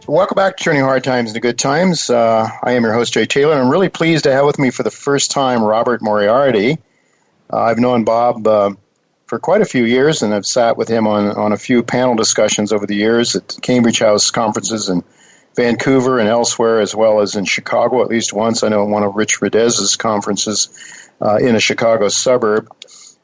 Welcome back to Turning Hard Times into Good Times. I am your host, Jay Taylor, and I'm really pleased to have with me for the first time Robert Moriarty. I've known Bob for quite a few years, and I've sat with him on a few panel discussions over the years at Cambridge House conferences in Vancouver and elsewhere, as well as in Chicago at least once. I know one of Rich Redez's conferences in a Chicago suburb.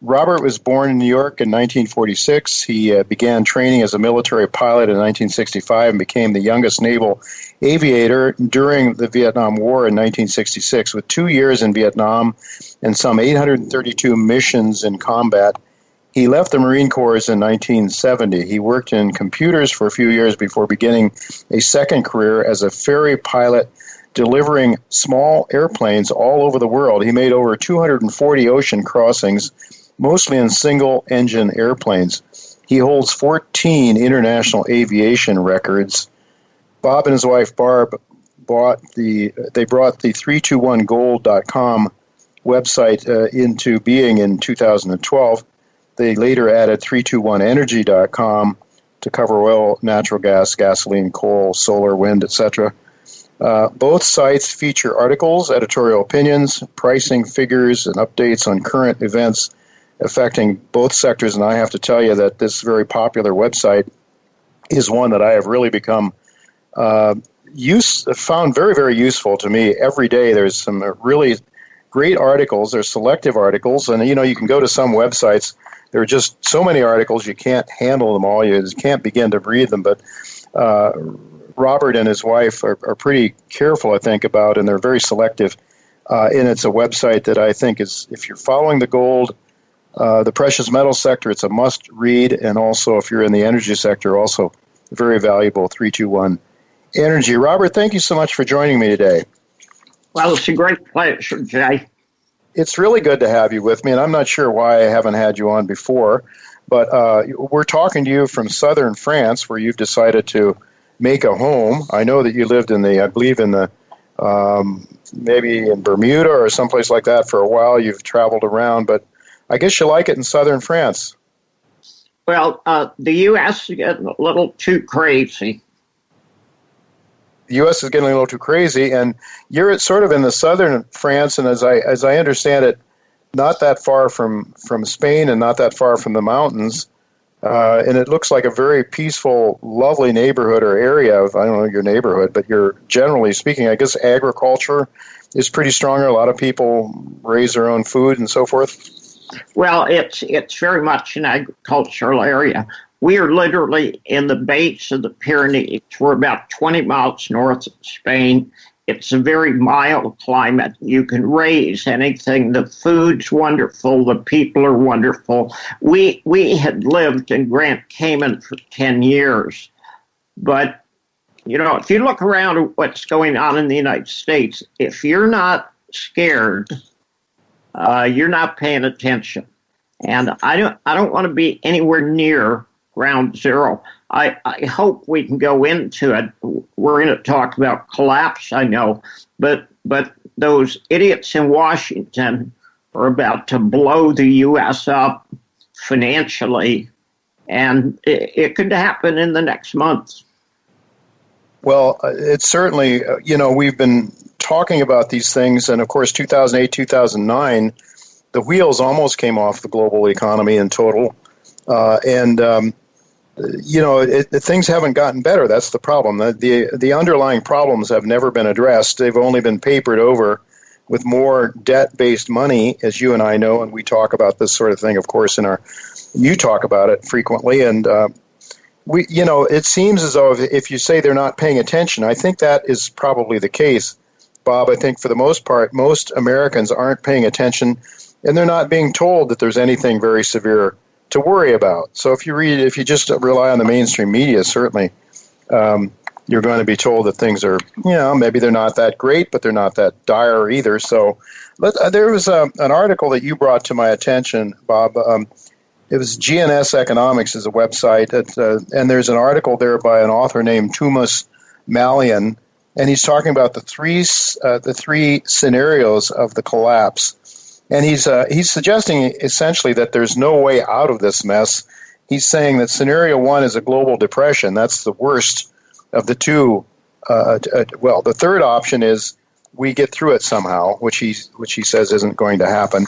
Robert was born in New York in 1946. He began training as a military pilot in 1965 and became the youngest naval aviator during the Vietnam War in 1966. With 2 years in Vietnam and some 832 missions in combat, he left the Marine Corps in 1970. He worked in computers for a few years before beginning a second career as a ferry pilot, delivering small airplanes all over the world. He made over 240 ocean crossings, mostly in single-engine airplanes. He holds 14 international aviation records. Bob and his wife Barb brought the 321gold.com website into being in 2012. They later added 321energy.com to cover oil, natural gas, gasoline, coal, solar, wind, etc. Both sites feature articles, editorial opinions, pricing figures, and updates on current events affecting both sectors. And I have to tell you that this very popular website is one that I have really become found very, very useful to me. Every day there's some really great articles. There's selective articles. And, you can go to some websites. There are just so many articles, you can't handle them all. You just can't begin to read them. But Robert and his wife are pretty careful, I think, about, and they're very selective. And it's a website that I think is, if you're following the gold, the precious metal sector, it's a must read, and also if you're in the energy sector, also very valuable. 321 Energy. Robert, thank you so much for joining me today. Well, it's a great pleasure, Jay. It's really good to have you with me, and I'm not sure why I haven't had you on before, but we're talking to you from southern France, where you've decided to make a home. I know that you lived maybe in Bermuda or someplace like that for a while. You've traveled around, but I guess you like it in southern France. Well, the U.S. is getting a little too crazy. The U.S. is getting a little too crazy, and you're sort of in the southern France, and as I understand it, not that far from Spain and not that far from the mountains, and it looks like a very peaceful, lovely neighborhood or area of, I don't know your neighborhood, but you're generally speaking, I guess agriculture is pretty strong. A lot of people raise their own food and so forth. Well, it's very much an agricultural area. We are literally in the base of the Pyrenees. We're about 20 miles north of Spain. It's a very mild climate. You can raise anything. The food's wonderful. The people are wonderful. We had lived in Grand Cayman for 10 years. But, if you look around at what's going on in the United States, if you're not scared, you're not paying attention. And I don't want to be anywhere near ground zero. I hope we can go into it. We're going to talk about collapse, I know, but those idiots in Washington are about to blow the U.S. up financially, and it could happen in the next month. Well, it's certainly, we've been talking about these things, and of course, 2008, 2009, the wheels almost came off the global economy in total, things haven't gotten better. That's the problem. The underlying problems have never been addressed. They've only been papered over with more debt-based money, as you and I know, and we talk about this sort of thing, of course, you talk about it frequently, and it seems as though if you say they're not paying attention, I think that is probably the case, Bob. I think for the most part, most Americans aren't paying attention, and they're not being told that there's anything very severe to worry about. So if you just rely on the mainstream media, certainly you're going to be told that things are, maybe they're not that great, but they're not that dire either. So there was an article that you brought to my attention, Bob. It was GNS Economics is a website, and there's an article there by an author named Tumas Malian, and he's talking about the three scenarios of the collapse. And he's suggesting essentially that there's no way out of this mess. He's saying that scenario one is a global depression. That's the worst of the two. Well, the third option is we get through it somehow, which he says isn't going to happen.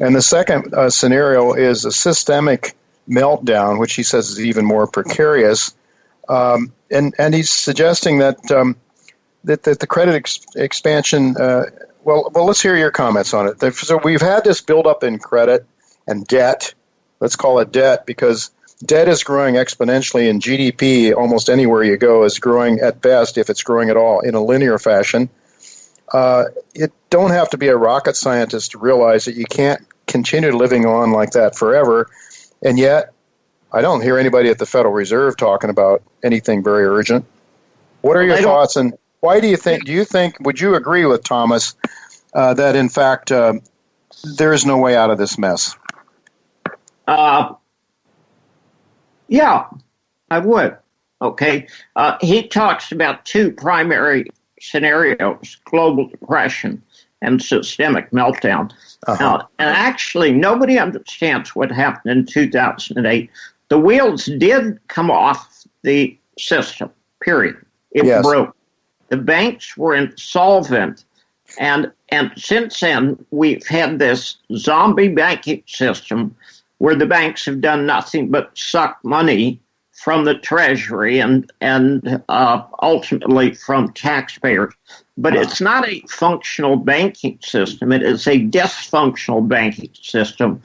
And the second scenario is a systemic meltdown, which he says is even more precarious. And he's suggesting that that the credit expansion. Well, let's hear your comments on it. So we've had this buildup in credit and debt. Let's call it debt because debt is growing exponentially, and GDP almost anywhere you go is growing at best, if it's growing at all, in a linear fashion. You don't have to be a rocket scientist to realize that you can't continue living on like that forever. And yet, I don't hear anybody at the Federal Reserve talking about anything very urgent. What are your thoughts, and why do you think, would you agree with Thomas that in fact there is no way out of this mess? Yeah, I would. Okay. He talks about two primary scenarios, global depression and systemic meltdown. And actually, nobody understands what happened in 2008. The wheels did come off the system, period. It broke. The banks were insolvent. And since then, we've had this zombie banking system where the banks have done nothing but suck money from the Treasury and ultimately from taxpayers. But it's not a functional banking system. It is a dysfunctional banking system.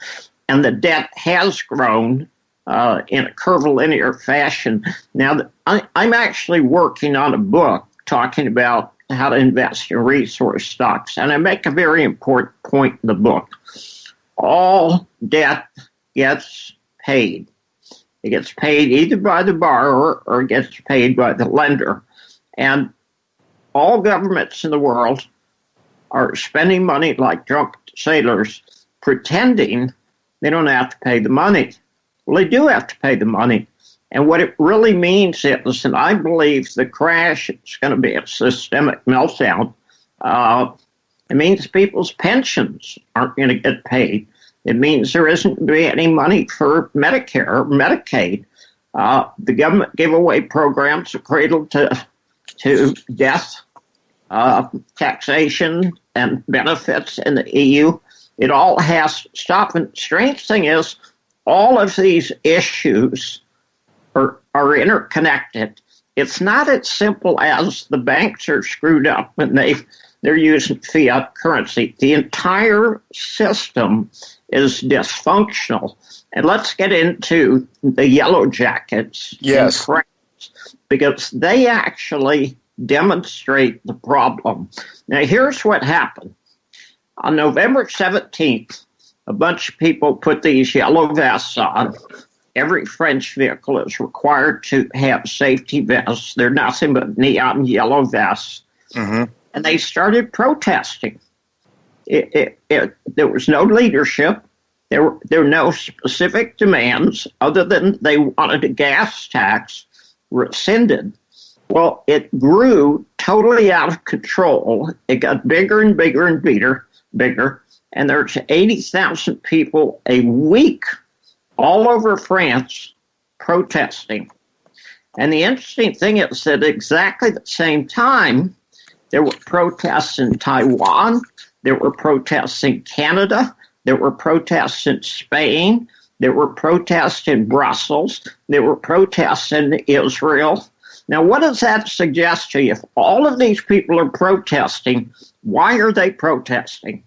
And the debt has grown in a curvilinear fashion. Now, I'm actually working on a book talking about how to invest in resource stocks. And I make a very important point in the book. All debt gets paid. It gets paid either by the borrower or it gets paid by the lender. And all governments in the world are spending money like drunk sailors, pretending they don't have to pay the money. Well, they do have to pay the money. And what it really means is, and I believe the crash is going to be a systemic meltdown, it means people's pensions aren't going to get paid. It means there isn't going to be any money for Medicare or Medicaid. The government giveaway programs are cradle to death, taxation, and benefits in the EU. It all has to stop. And the strange thing is, all of these issues are interconnected. It's not as simple as the banks are screwed up and they're using fiat currency. The entire system is dysfunctional. And let's get into the yellow jackets. Yes. Because they actually demonstrate the problem. Now, here's what happened. On November 17th, a bunch of people put these yellow vests on. Every French vehicle is required to have safety vests. They're nothing but neon yellow vests. Mm-hmm. And they started protesting. There was no leadership. There were no specific demands other than they wanted a gas tax rescinded. Well, it grew totally out of control. It got bigger and bigger and bigger. And there's 80,000 people a week all over France protesting. And the interesting thing is that exactly the same time, there were protests in Taiwan, there were protests in Canada, there were protests in Spain, there were protests in Brussels, there were protests in Israel. Now, what does that suggest to you? If all of these people are protesting, why are they protesting?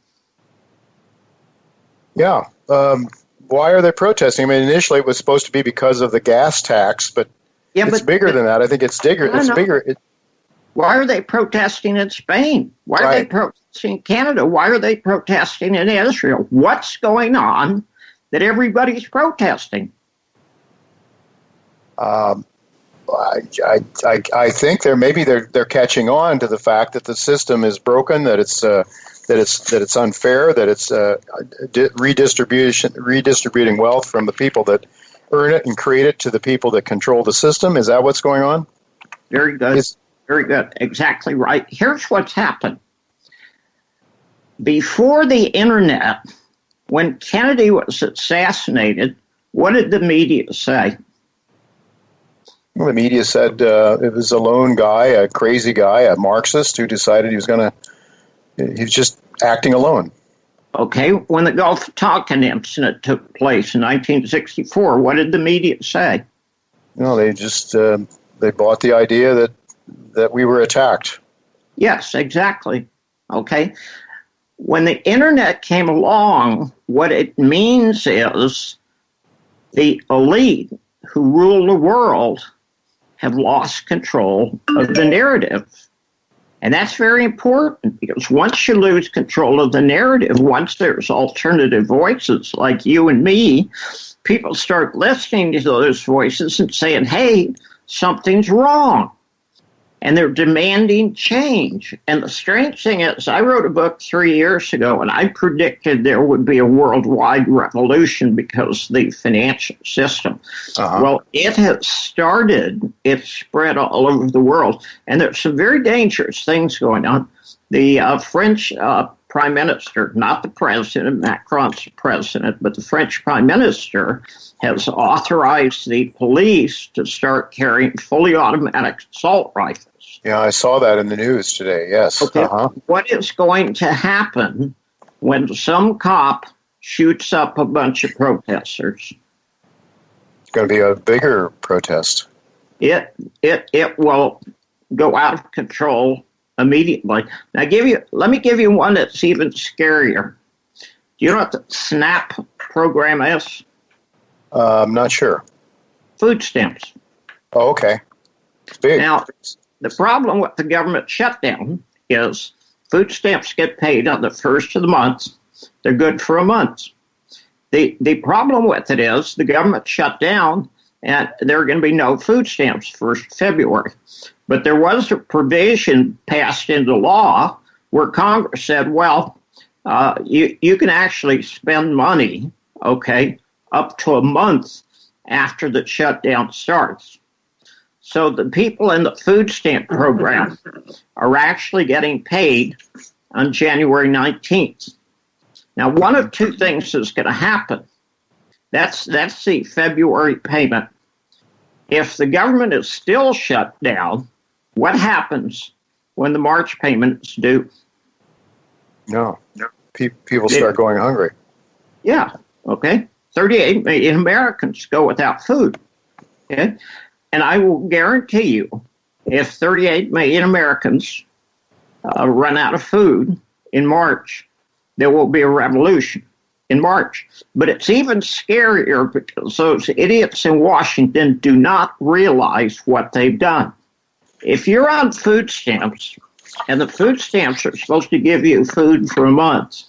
Yeah. Why are they protesting? I mean, initially it was supposed to be because of the gas tax, but it's bigger than that. I think it's bigger. It's bigger. Why are they protesting in Spain? Why are they protesting in Canada? Why are they protesting in Israel? What's going on that everybody's protesting? I think they're catching on to the fact that the system is broken, that it's unfair, that it's redistributing wealth from the people that earn it and create it to the people that control the system. Is that what's going on? Very good. Very good. Exactly right. Here's what's happened. Before the internet, when Kennedy was assassinated, what did the media say? Well, the media said it was a lone guy, a crazy guy, a Marxist who decided he was just acting alone. Okay, when the Gulf of Tonkin incident took place in 1964, what did the media say? No, they just they bought the idea that we were attacked. Yes, exactly. Okay. When the internet came along, what it means is the elite who rule the world have lost control of the narrative. And that's very important because once you lose control of the narrative, once there's alternative voices like you and me, people start listening to those voices and saying, hey, something's wrong. And they're demanding change. And the strange thing is, I wrote a book 3 years ago, and I predicted there would be a worldwide revolution because of the financial system. Uh-huh. Well, it has started. It's spread all over the world. And there's some very dangerous things going on. The French prime minister, not the president, Macron's the president, but the French prime minister has authorized the police to start carrying fully automatic assault rifles. Yeah, I saw that in the news today, yes. Okay. Uh-huh. What is going to happen when some cop shoots up a bunch of protesters? It's going to be a bigger protest. It will go out of control immediately. Now, let me give you one that's even scarier. Do you know what the SNAP program is? I'm not sure. Food stamps. Oh, okay. It's big. Now, the problem with the government shutdown is food stamps get paid on the first of the month. They're good for a month. The problem with it is the government shut down and there are going to be no food stamps 1st February. But there was a provision passed into law where Congress said, well, you can actually spend money, okay, up to a month after the shutdown starts. So the people in the food stamp program are actually getting paid on January 19th. Now, one of two things is going to happen. That's the February payment. If the government is still shut down, what happens when the March payment is due? No. People start going hungry. Yeah, okay. 38 million Americans go without food. Okay? And I will guarantee you, if 38 million Americans run out of food in March, there will be a revolution in March. But it's even scarier because those idiots in Washington do not realize what they've done. If you're on food stamps, and the food stamps are supposed to give you food for a month,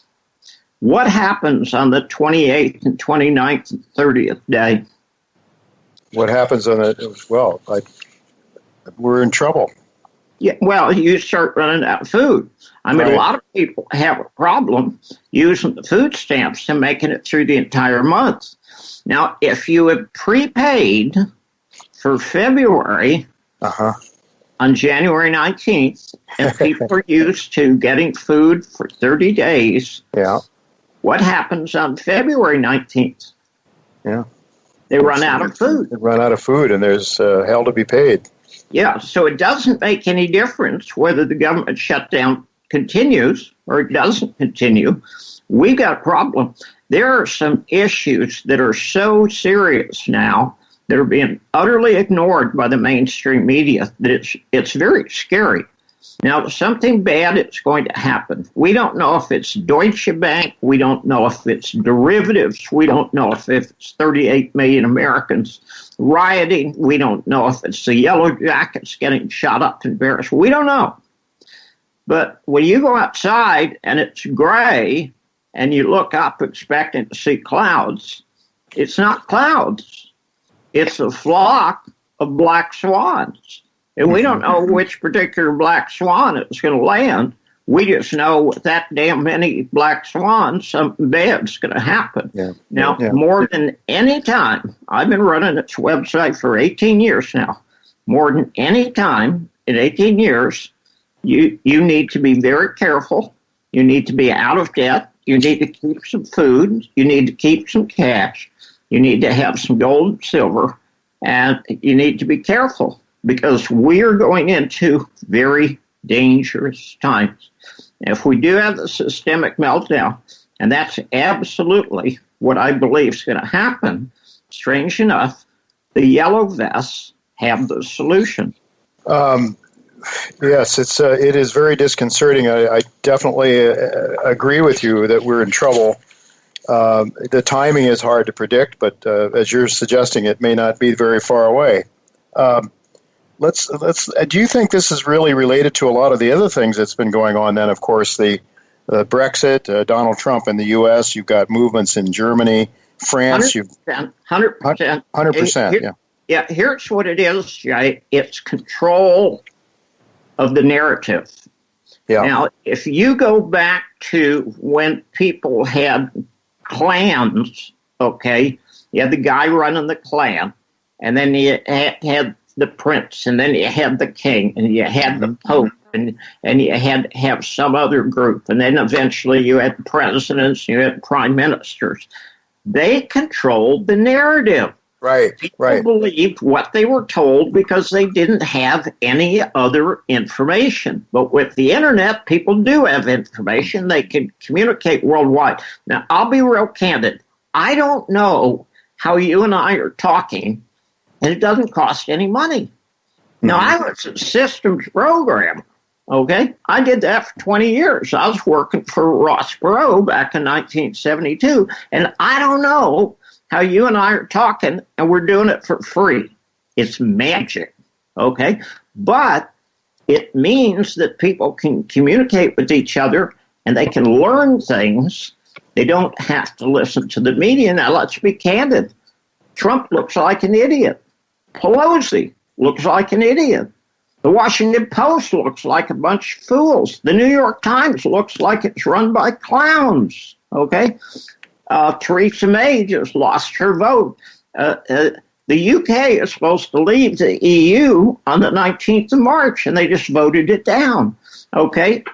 what happens on the 28th and 29th and 30th day? What happens on it? Well, we're in trouble. Yeah, well, you start running out of food. I mean, right. A lot of people have a problem using the food stamps and making it through the entire month. Now, if you have prepaid for February on January 19th, and people are used to getting food for 30 days, what happens on February 19th? Yeah. They run out of food. They run out of food, and there's hell to be paid. Yeah, so it doesn't make any difference whether the government shutdown continues or it doesn't continue. We've got a problem. There are some issues that are so serious now that are being utterly ignored by the mainstream media that it's very scary. Now, something bad is going to happen. We don't know if it's Deutsche Bank. We don't know if it's derivatives. We don't know if it's 38 million Americans rioting. We don't know if it's the Yellow Jackets getting shot up in Paris. We don't know. But when you go outside and it's gray and you look up expecting to see clouds, it's not clouds. It's a flock of black swans. And we don't know which particular black swan is going to land. We just know with that damn many black swans, something bad's going to happen. Now, more than any time, I've been running this website for 18 years now. More than any time in 18 years, you need to be very careful. You need to be out of debt. You need to keep some food. You need to keep some cash. You need to have some gold and silver. And you need to be careful because we are going into very dangerous times. If we do have the systemic meltdown, and that's absolutely what I believe is going to happen, strange enough, the yellow vests have the solution. Yes, it is very disconcerting. I definitely agree with you that we're in trouble. The timing is hard to predict, but as you're suggesting, it may not be very far away. Let's. Do you think this is really related to a lot of the other things that's been going on? Then, of course, the Brexit, Donald Trump in the U.S. You've got movements in Germany, France. 100%. 100%. Yeah. Yeah. Here's what it is, Jay. It's control of the narrative. Yeah. Now, if you go back to when people had clans, okay, you had the guy running the clan, and then you had the prince, and then you had the king, and you had the pope, and you had to have some other group, and then eventually you had presidents, you had prime ministers. They controlled the narrative. Right. People believed what they were told because they didn't have any other information. But with the internet, people do have information. They can communicate worldwide. Now, I'll be real candid. I don't know how you and I are talking, and it doesn't cost any money. Mm-hmm. Now, I was a systems programmer, okay? I did that for 20 years. I was working for Ross Perot back in 1972, and I don't know how you and I are talking, and we're doing it for free. It's magic, okay? But it means that people can communicate with each other, and they can learn things. They don't have to listen to the media. Now, let's be candid. Trump looks like an idiot. Pelosi looks like an idiot. The Washington Post looks like a bunch of fools. The New York Times looks like it's run by clowns, okay? Theresa May just lost her vote. The UK is supposed to leave the EU on the 19th of March, and they just voted it down. Okay,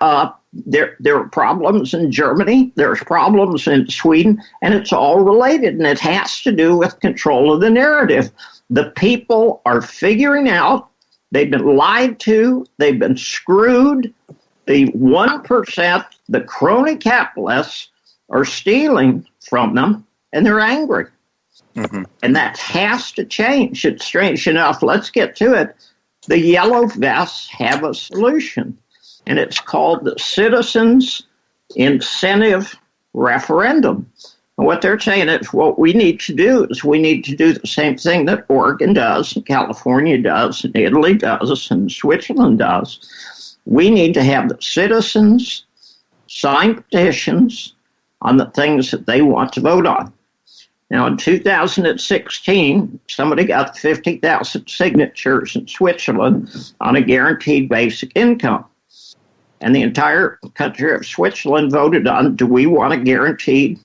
there are problems in Germany, there's problems in Sweden, and it's all related, and it has to do with control of the narrative. The people are figuring out they've been lied to, they've been screwed. The 1%, the crony capitalists, are stealing from them, and they're angry. Mm-hmm. And that has to change. It's strange enough. Let's get to it. The yellow vests have a solution, and it's called the Citizens Incentive Referendum. And what they're saying is what we need to do is we need to do the same thing that Oregon does, and California does, and Italy does, and Switzerland does. We need to have the citizens sign petitions on the things that they want to vote on. Now, in 2016, somebody got 50,000 signatures in Switzerland on a guaranteed basic income. And the entire country of Switzerland voted on, do we want a guaranteed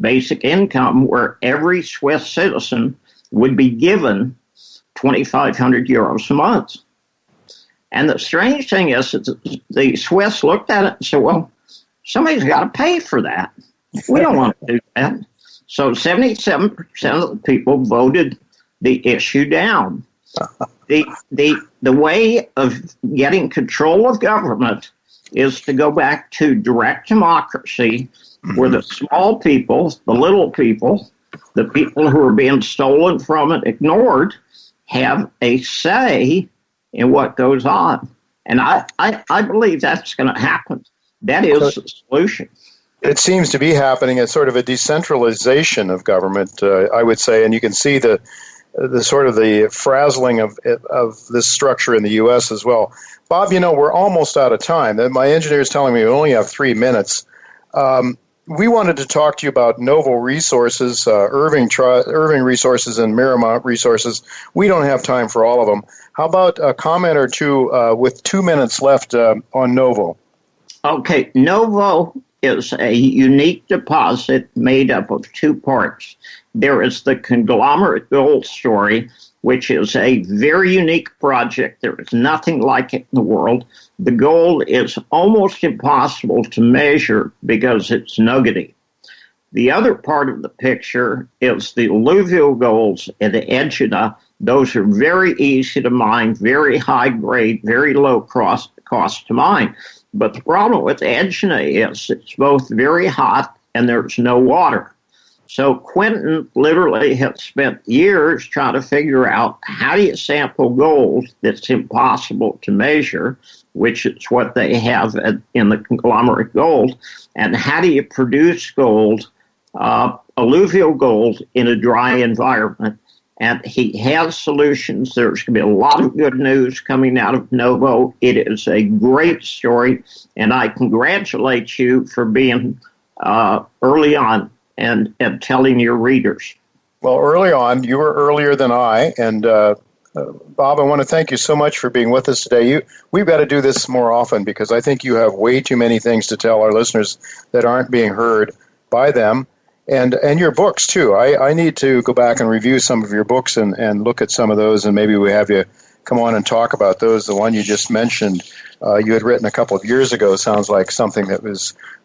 basic income where every Swiss citizen would be given 2,500 euros a month? And the strange thing is that the Swiss looked at it and said, well, somebody's got to pay for that. We don't want to do that. So 77% of the people voted the issue down. The way of getting control of government is to go back to direct democracy, where the small people, the little people, the people who are being stolen from and ignored, have a say in what goes on. And I believe that's going to happen. That is the solution. It seems to be happening as sort of a decentralization of government, I would say, and you can see the sort of the frazzling of this structure in the U.S. as well. Bob, we're almost out of time. My engineer is telling me we only have 3 minutes. We wanted to talk to you about Novo Resources, Irving Resources, and Miramont Resources. We don't have time for all of them. How about a comment or two with 2 minutes left on Novo? Okay, Novo is a unique deposit made up of 2 parts. There is the conglomerate gold story, which is a very unique project. There is nothing like it in the world. The gold is almost impossible to measure because it's nuggety. The other part of the picture is the alluvial golds at Egina Those are very easy to mine, very high grade, very low cost to mine. But the problem with Egina is it's both very hot and there's no water. So Quentin literally has spent years trying to figure out how do you sample gold that's impossible to measure, which is what they have in the conglomerate gold, and how do you produce gold, alluvial gold, in a dry environment. And he has solutions. There's going to be a lot of good news coming out of Novo. It is a great story, and I congratulate you for being early on and telling your readers. Well, early on, you were earlier than I, and Bob, I want to thank you so much for being with us today. We've got to do this more often because I think you have way too many things to tell our listeners that aren't being heard by them. And your books, too. I need to go back and review some of your books and look at some of those, and maybe we have you come on and talk about those. The one you just mentioned, you had written a couple of years ago, sounds like something that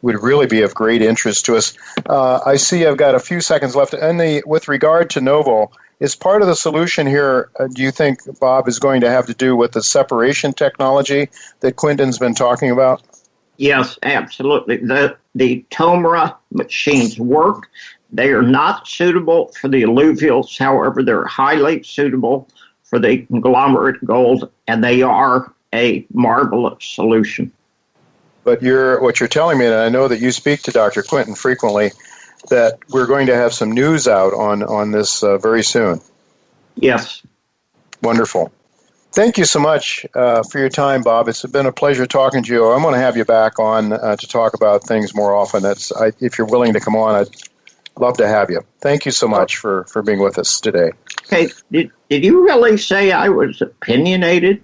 would really be of great interest to us. I see I've got a few seconds left. And with regard to Novo, is part of the solution here, do you think, Bob, is going to have to do with the separation technology that Quentin's been talking about? Yes, absolutely. The Tomra machines work. They are not suitable for the alluvials. However, they're highly suitable for the conglomerate gold, and they are a marvelous solution. But what you're telling me, and I know that you speak to Dr. Quentin frequently, that we're going to have some news out on this very soon. Yes. Wonderful. Thank you so much for your time, Bob. It's been a pleasure talking to you. I'm going to have you back on to talk about things more often. If you're willing to come on, I'd love to have you. Thank you so much for being with us today. Okay, did you really say I was opinionated?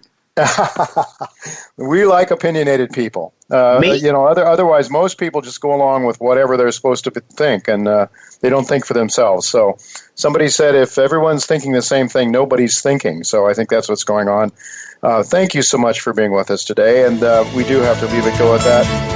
We like opinionated people. Otherwise, most people just go along with whatever they're supposed to think, and they don't think for themselves. So somebody said if everyone's thinking the same thing, nobody's thinking. So I think that's what's going on. Thank you so much for being with us today, and we do have to leave it go at that.